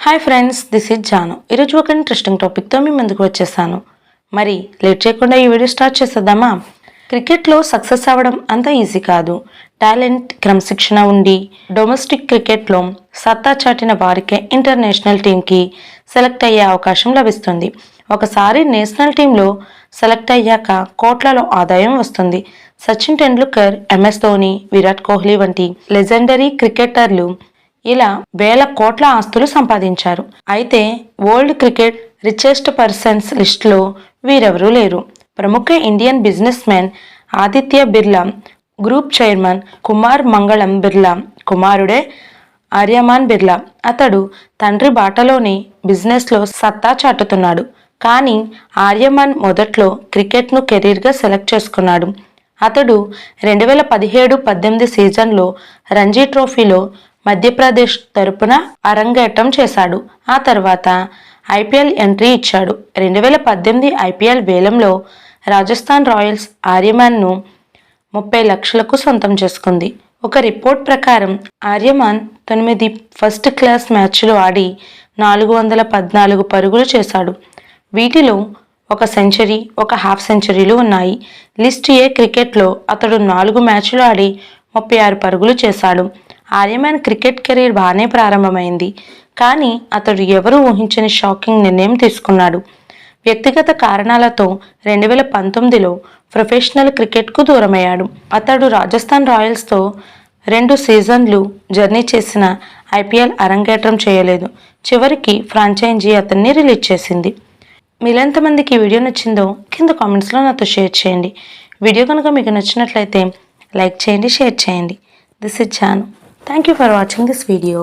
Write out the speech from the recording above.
Hi friends, this is Janu. ఈరోజు ఒక interesting టాపిక్తో మీ ముందుకు వచ్చేసాను. మరి లేట్ చేయకుండా ఈ వీడియో స్టార్ట్ చేసేద్దామా? క్రికెట్లో సక్సెస్ అవ్వడం అంత ఈజీ కాదు. టాలెంట్, క్రమశిక్షణ ఉండి డొమెస్టిక్ క్రికెట్లో సత్తా చాటిన వారికే ఇంటర్నేషనల్ టీంకి సెలెక్ట్ అయ్యే అవకాశం లభిస్తుంది. ఒకసారి నేషనల్ టీంలో సెలెక్ట్ అయ్యాక కోట్లలో ఆదాయం వస్తుంది. సచిన్ టెండూల్కర్, ఎంఎస్ ధోని, విరాట్ కోహ్లీ వంటి లెజెండరీ క్రికెటర్లు ఇలా వేల కోట్ల ఆస్తులు సంపాదించారు. అయితే వరల్డ్ క్రికెట్ రిచెస్ట్ పర్సన్స్ లిస్టులో వీరెవరూ లేరు. ప్రముఖ Indian business man Aditya Birla group chairman Kumar మంగళం బిర్లా కుమారుడే ఆర్యమాన్ బిర్లా. అతడు తండ్రి బాటలోని బిజినెస్లో సత్తా చాటుతున్నాడు. కానీ ఆర్యమాన్ మొదట్లో క్రికెట్ను కెరీర్గా సెలెక్ట్ చేసుకున్నాడు. అతడు 2017-18 సీజన్లో రంజీ ట్రోఫీలో మధ్యప్రదేశ్ తరపున అరంగేట్రం చేశాడు. ఆ తర్వాత ఐపీఎల్ ఎంట్రీ ఇచ్చాడు. 2018 ఐపీఎల్ వేలంలో రాజస్థాన్ రాయల్స్ ఆర్యమాన్ను 30 లక్షలకు సొంతం చేసుకుంది. ఒక రిపోర్ట్ ప్రకారం ఆర్యమాన్ 9 ఫస్ట్ క్లాస్ మ్యాచ్లు ఆడి 414 పరుగులు చేశాడు. వీటిలో ఒక సెంచరీ, ఒక హాఫ్ సెంచరీలు ఉన్నాయి. లిస్ట్ ఏ క్రికెట్లో అతడు 4 మ్యాచ్లు ఆడి 36 పరుగులు చేశాడు. ఆర్యమాన్ క్రికెట్ కెరీర్ బాగానే ప్రారంభమైంది. కానీ అతడు ఎవరూ ఊహించని షాకింగ్ నిర్ణయం తీసుకున్నాడు. వ్యక్తిగత కారణాలతో 2019లో ప్రొఫెషనల్ క్రికెట్కు దూరమయ్యాడు. అతడు రాజస్థాన్ రాయల్స్తో 2 సీజన్లు జర్నీ చేసిన ఐపీఎల్ అరంగేట్రం చేయలేదు. చివరికి ఫ్రాంచైజీ అతన్ని రిలీజ్ చేసింది. మీరు ఎంతమందికి ఈ వీడియో నచ్చిందో కింద కామెంట్స్లో నాతో షేర్ చేయండి. వీడియో కనుక మీకు నచ్చినట్లయితే లైక్ చేయండి, షేర్ చేయండి. This is Janu. Thank you for watching this video.